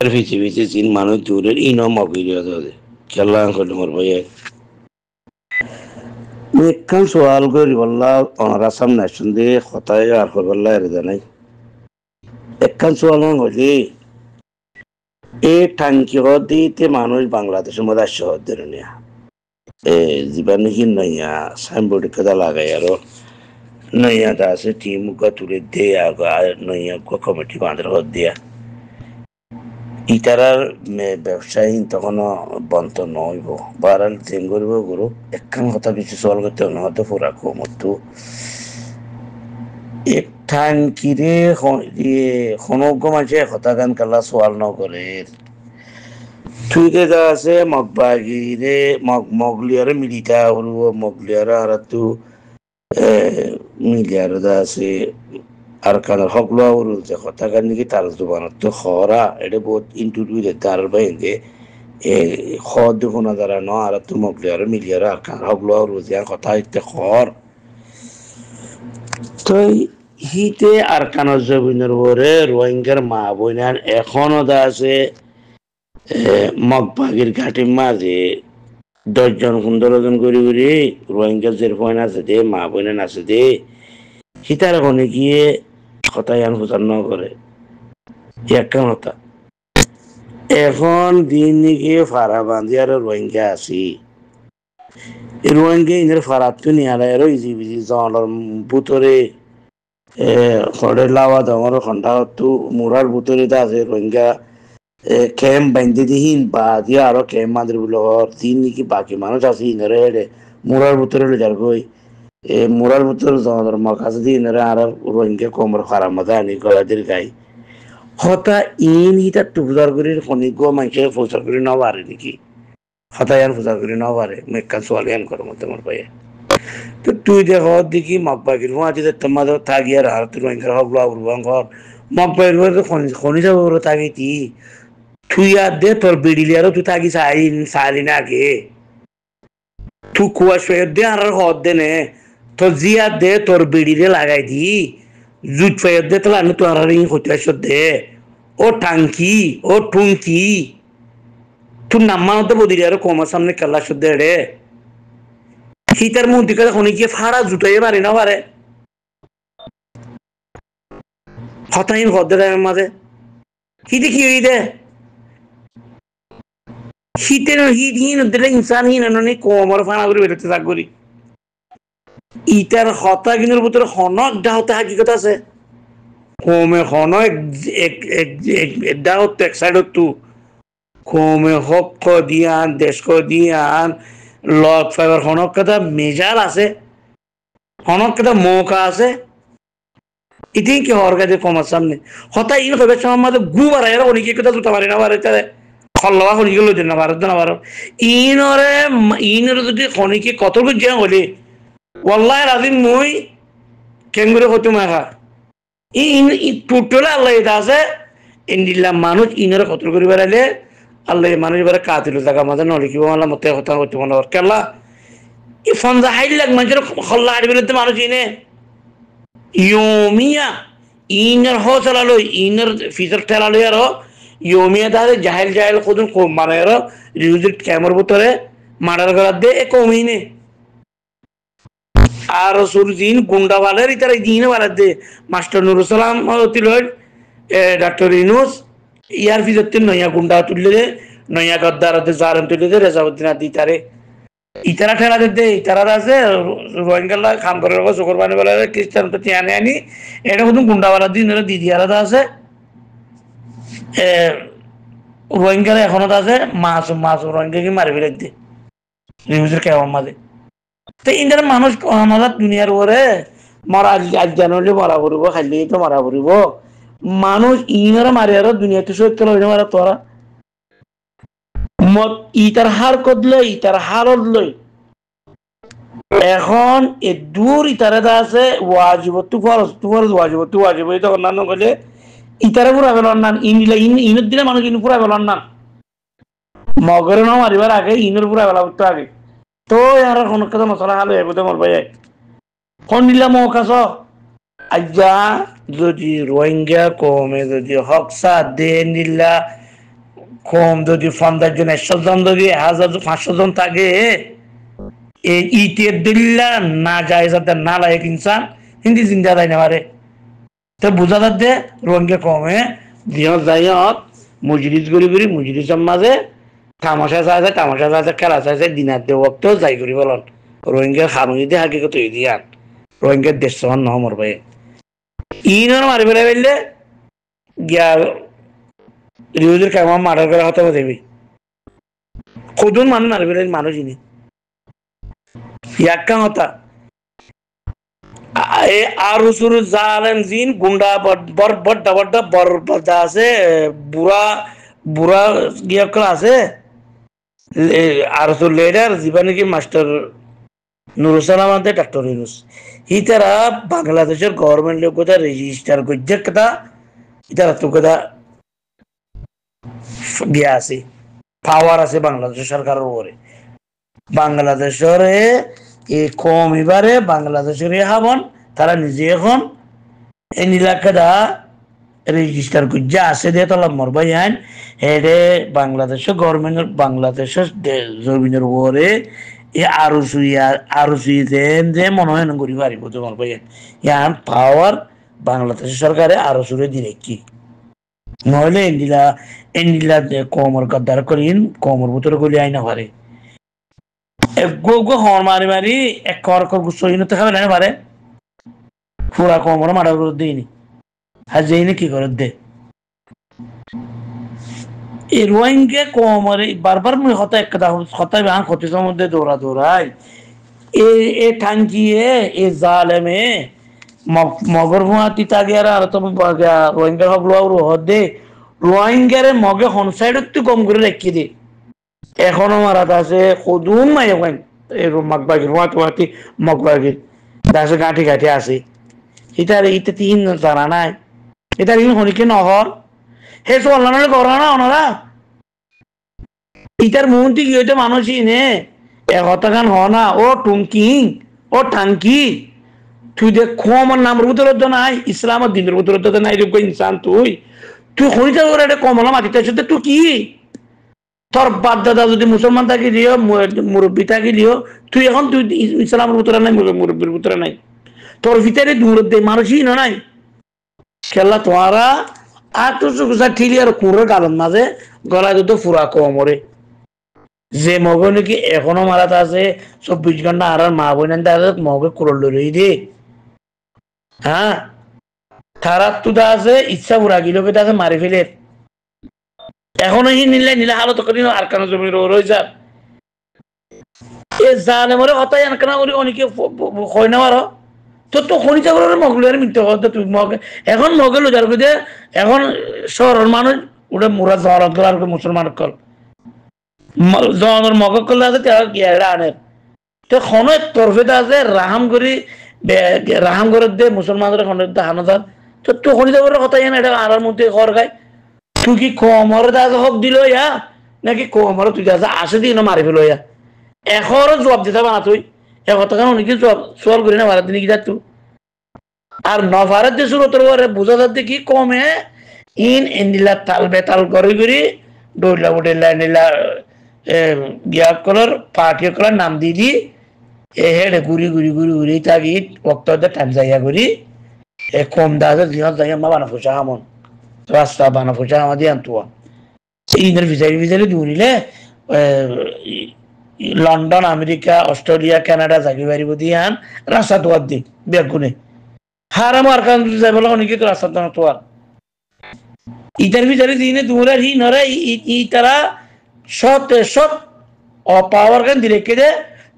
পৃথিবীতে চীন মানুষ দূরের ইনম অবিরত খেলা করলে মোর ভাই একখান সোয়াল করি বললা অনারাসাম নেশন দিয়ে কথায় আর বললা এর জানাই একখান সোয়াল হলি এই টাঙ্কি দিতে মানুষ বাংলাদেশের মধ্যে আসছে হদ্দের নিয়া জীবাণু কি নইয়া সাইনবোর্ড কেদা লাগাই আরো নইয়া দা আছে টিম তুলে দে আর নইয়া কমিটি বাঁধের হদ দিয়া ইটারার ব্যবসায়ী তখনও বন্ত নইব বারাল চেন করব গুরু একখান কথা কিছু সওয়াল করতে হয়তো পুরা কমতো একঠান কিরে খনজ্ঞ মাঝে কথা গান কালা সওয়াল ন করে তুইতে যা আছে মগবাগিরে মগলিয়ারে মিলিটা হরব মগলিয়ারা আর তু মিলিয়ার দা আছে আর কানার সকলো যে কথা কান নাকি তার জোবানত তো খরা এটা বহুত ইন্টুটুইলে তার বাইরে খ দুখনা দ্বারা ন আর তো মগলিয়ার মিলিয়ার আর কানার সকলো যে কথা ইতে খর তো হিতে আর কানার জবিনের পরে রোহিঙ্গার মা বইনার এখনো দা আছে মগবাগির ঘাটির মাঝে 10 জন 15 জন করে করে রোহিঙ্গার যে ফোন আছে দে মা বইনান আছে দে হিতার ওখানে গিয়ে কথা ইয়ান প্রচার ন করে একটা কথা এখন দিন নাকি ফারা বান্ধি আর রোহিঙ্গা আছি রোহিঙ্গা ইনের ফারাত তো নিয়ে আলাই আর ইজি বিজি জনের ভিতরে খড়ের লাওয়া দমর খন্ডা তো মুরার ভিতরে আছে রোহিঙ্গা ক্যাম্প বান্ধি দিহিন বা দিয়ে আরো ক্যাম্প বাঁধে বলে দিন নাকি বাকি মানুষ আছে ইনারে হেডে মুরার ভিতরে যার গই মুরার ভিতরে জনের মাকাছে দিয়ে ইনারে আর রোহিঙ্গা কমর খারাপ মতো আনি গলাদের গাই হতা ইন হিটা টুকদার করে খনিক মানুষের প্রচার করে না পারে নাকি হতা ইয়ান প্রচার করে না পারে মেকা সোয়াল ইয়ান করে মধ্যে মোর পাইয়ে তো তুই দেখ দেখি মগবাগির মাঝে তোমার থাকি আর আর তুই রোহিঙ্গার হকলো আবরুবাং ঘর মগবাগির খনি যাব থাকি তুই আর দে তোর বিড়িলি আরো তুই থাকি সারি না আগে তুই কুয়াশ ফের দে আর হদ দে নে তোর জিয়া দে তোর বিড়িলে লাগাই দি জুট ফের দে তাহলে আমি তোর আর হতে আসত দে ও টাঙ্কি ও টুঙ্কি তুই নাম্মানতে বদিলি আরো কমার সামনে কাল্লা সদ্দে রে হিতার মন্ত্রী কথা খনি গিয়ে ফাড়া জুটাইয়ে পারি না পারে হতাহীন হদ্দে টাইমের মাঝে হিতে কি হই দে হিতের হিতহীন দিলে ইনসানহীন ননি কমর ফানা করে বেরোতে থাক করি ইটার হতা কিনের ভিতরে হনক ডাহতে হাকিকত আছে কমে হন ডাহত এক সাইডত তু কমে হক দিয়ান দেশ দিয়ান লক ফাইবার হনক কথা মেজাল আছে হনক কথা মৌকা আছে ইতিন কি হর কাজে কমার সামনে হতা ইন হবে সমাজে গু বাড়ায় অনেকে কথা জুতা পারি না পারে তারে খল্লা খনিকে লই না পারত না পারো ইনরে যদি খনিকে কত বুঝিয়া হলে ওয়াল্লাহি রাজিম মই কেঙ্গুরে হতে মাখা ইন টোটাল আল্লাহ এটা আছে ইন্দিল্লা মানুষ ইনরে কত করে বেড়াইলে আল্লাহ মানুষ এবারে কাতিল জায়গা মাঝে নলিখিব মালা মতে কথা হতে মনে হর কেলা ই ফন্দা হাইল লাগ মানুষের খল্লা হাড়ি বেরোতে মানুষ ইনে ইয়মিয়া ইনের হ চালালো ইনের ফিচার ঠেলালো আর ইয়মিয়া তাহলে জাহেল জাহেল কদুন মানে আর রিউজের ক্যামের ভিতরে মার্ডার করার দে কমিনে আর সুরজিন গুন্ডা বালের ইতারা দিনে বালার দে মাস্টার নুরুল সালাম অতিল ডাক্তার ইনুস ইয়ার ফিজতে নয়া গুন্ডা তুললে দে নয়া গদ্দার জারেম তুললে দে রেজাউদ্দিন আদি তারে ইতারা ঠেলা দে ইতারা আছে রোহিঙ্গা খাম করে চোখর পানি বেলা খ্রিস্টান তো টিয়ানে আনি এটা কোনো গুন্ডাওয়ালা দিন দিদি আলাদা আছে রোহিঙ্গারা এখনো আছে মাছ রোহিঙ্গাকে মারি ফেলে দে রিউজের কেমন মাঝে তো ইন্টার মানুষ আমাদের দুনিয়ার উপরে মরা আজ জানুয়ারি মরা পড়ব খাইলে তো মরা পড়ব মানুষ ইনারা মারি আর দুনিয়াতে সত্য লইনে মারা তোরা ইটার হার কদলে ইটার হারত লই এখন এ দূর ইতারে দা আছে ওয়াজিবতু ফরজ ওয়াজিবতু ওয়াজিব এটা অন্যান্য কইলে ইতারে পুরা বেলন না ইনের দিলে মানুষ ইন পুরা বেলন না মগরে না মারিবার আগে ইনের পুরা বেলা উঠতে আগে তো আর কোন কথা মশলা হালো এগোতে মর ভাই কোন নিলা মৌকাছ আজ্জা যদি রোহিঙ্গা কমে যদি হকসা দে নিলা কম যদি 50 জন 100 জন যদি 1000 500 জন থাকে এই ইটের দিল্লা না যায় যাতে না লাগে ইনসান হিন্দি জিন্দা যায় না পারে তো বোঝা যাচ্ছে রোহিঙ্গা কমে দিহত যাইত মজলিস করি মজলিসের মাঝে তামাশা চাইছে খেলা চাইছে দিনার দে ওক্ত যাই করি বলন রোহিঙ্গার খানুনি দিয়ে হাকিকত হয়ে দিয়ান রোহিঙ্গার দেশ সমান নহমর ভাই ইনর মারি ফেলে ফেললে গিয়া রিউজের কেমন মার্ডার করা হতে দেবী খুদুন মানুষ মারি ফেলে মানুষ ইনি ইয়াক্কা হতা আর উসুর জালেম জিন গুন্ডা বড় বড় আছে বুড়া বুড়া গিয়া আছে আর উসুর লিডার জীবনে কি মাস্টার নুরুসালাম আদে ডাক্তার ইউনুস ই তারা বাংলাদেশের গভর্নমেন্ট লোক কথা রেজিস্টার করছে কথা ইতারা তো কথা গিয়া আছে পাওয়ার আছে বাংলাদেশ সরকারের উপরে বাংলাদেশের এই কম এবারে বাংলাদেশের হাবন তারা নিজে এখন এই এলাকাটা রেজিস্টার করছে আছে দিয়ে তোলা মরবাই আইন হেডে বাংলাদেশের গভর্নমেন্টের বাংলাদেশের জমিনের উপরে এই আরো সুইতেন যে মনে হয় না করি পারিব তো মরবাই আইন ইয়ান পাওয়ার বাংলাদেশের সরকারে আরো সুরে দিলে কি নইলে এন্ডিলা কমর গদ্দার করিন কমর ভিতরে গলি আইনা পারে গো হর মারি মারি এক কর গুছতে খাবে না পারে পুরা কমর মারা করে দিইনি আর যেইনি কি করে দে এই রোহিঙ্গা কমরে বারবার মুই হতা এক কথা হতা বাং ক্ষতির মধ্যে দৌড়াই এ টাঙ্কিয়ে এ জালেমে মগর ভুয়া তিতা গিয়ারা আর তো রোহিঙ্গা হক লোয়া হদে রোহিঙ্গারে মগে হন সাইড একটু কম করে রেখে দে এখনো মারাত আছে কদুন মাই ওখান এই মগবাগির ওয়াতি মগবাগির দাসে গাঁঠি আছে ইতে তিন জানা নাই এটা ইন হনিকে নহর হে চল্লানে করা না ওনারা ইটার মন্ত্রী কি হইতে মানুষই নে একতাখান হ না ও টুঙ্কিং ও টাঙ্কি তুই দেখ আমার নামের ভিতরে তো নাই ইসলামের দিনের ভিতরে তো নাই রে ইনসান তুই হইতে করে এটা কমলা মাটিতে আছে তুই কি তোর বাপ দাদা যদি মুসলমান থাকি দিও মুরব্বী থাকি দিও তুই এখন তুই ইসলামের ভিতরে নাই মুরব্বীর ভিতরে নাই তোর ভিতরে দূর দে মানুষই না নাই খেলা তোমারা আর তো ঠিলি আর কুড়ের কারণ মাঝে গলায় তো ফুরা কমরে যে মগে নাকি এখনো মারাত আছে 24 ঘন্টা আর মা বোন মগে কুড়ল লই দে হ্যাঁ তারা তো আছে ইচ্ছা পুরা গিলোকে আছে মারি ফেলে এখনো হি নিলে হালত করি আর কেন জমি রয়ে যা এ জানে মরে হতাই আনকানা করি অনেকে হয় না আরো তো খনিজা করে মগলের মৃত্যু করতে তুই মগে এখন মগে লোজার করে এখন শহরের মানুষ ওটা মুরা জহর মুসলমান কল জনের মগ করলে আছে তারা গিয়ারা আনে তো খন তরফেতে আছে রাহাম করে দে মুসলমানদের খনের হানাদার তো খনিজা করে হতাই না এটা আনার মধ্যে ঘর গায় তুই কি কমর দাদা হক দিল ইয়া নাকি কমর তুই দাদা আসে দিন মারি ফেলো ইয়া এখরও জবাব দিতে পারা তুই এখন অনেকে জবাব সোয়াল করি না ভারত দিনে কি তুই আর নভারত যে সুরতর বোঝা যাচ্ছে কি কমে ইন্দিলা তাল বেতাল করে ডইলা উঠেলা নিলা গিয়া কলর পার্টি কলার নাম দি হেডে ঘুরি থাকি বক্ত টাইম জায়গা করি কম দাদা দিনত জায়গা মা বানা ফুসা আমন রাস্তা বানা ফুসা আমা দিয়ে আনতুয়া ইনের ভিজারি দূরিলে লন্ডন আমেরিকা অস্ট্রেলিয়া কানাডা জাগি বাড়ি দিয়ে আন রাস্তা তোয়ার দি বেগুনে হারাম আর কান যাই বলা অনেকে তো রাস্তা তোয়ার ইটার ভিজারি দিনে দূরের হি নরে ই তারা সব অপাওয়ার কান দিলে কে দে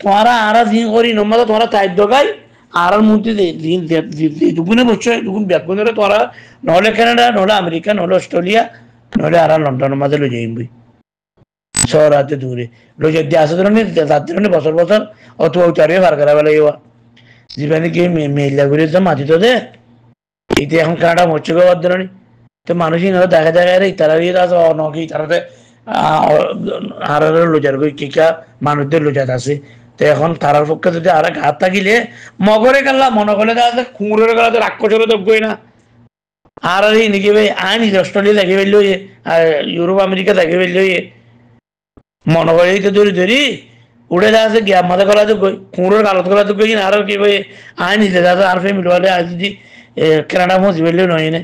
তোমারা আরা দিন করি নম্বর তোমারা তাই দগাই আর মধ্যে দুগুনে বসছে দুগুন বেগুনে তোরা নহলে কানাডা নহলে আমেরিকা নহলে অস্ট্রেলিয়া নহলে আর লন্ডনের মাঝে লই যাইবি শহর আছে দূরে লই যাই আসে ধরনের যাত্রী বছর অথবা উচারে ভার করা বেলা ইয়া জীবনে কি মেলা করে যে মাটি তো দে এইতে এখন কানাডা মরছে গো ধরনি তো মানুষই না দেখা রে তারা আছে নকি তারাতে আর লোজার গই কিকা মানুষদের লোজাত আছে তো এখন তারার পক্ষে যদি আর ঘাত থাকিলে মগরে গেলা মনে করলে খুঁড়ের গেলা রাক্ষসের দেখবই না আর আর এই নাকি ভাই আইন অস্ট্রেলিয়া থাকি ফেললো আর ইউরোপ আমেরিকা থাকি ফেললো মনে করে তো ধরি ধরি উড়ে যাচ্ছে গিয়া মাথা গলা তো কুঁড়োর কালত গলা তো কই আরো কি ভাই আইন দিতে যাচ্ছে আর ফেমিলি বলে আজ যদি কেনাডা মজি ফেললে নয় না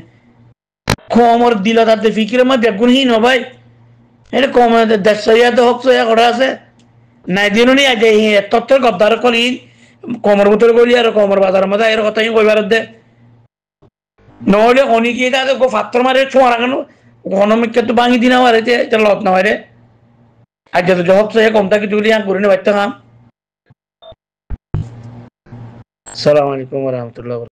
কমর দিল তাতে ফিকিরের মধ্যে বেগুনহীন ভাই এটা কম 150 200 করে আছে নাই দিন নি আগে তত্ত্বের গদ্দার কলি কমর ভিতরে গলি আর কমর বাজারের মধ্যে এর কথা কইবার দে নহলে অনেকে এটা ফাত্তর মারে ছোঁয়া রাখানো গণমিককে তো ভাঙি দিনা আর এটা লত না রে আজ তো জব সে কম থাকে তুলি করে নে বাচ্চা কাম। আসসালামু আলাইকুম ওয়া রাহমাতুল্লাহ।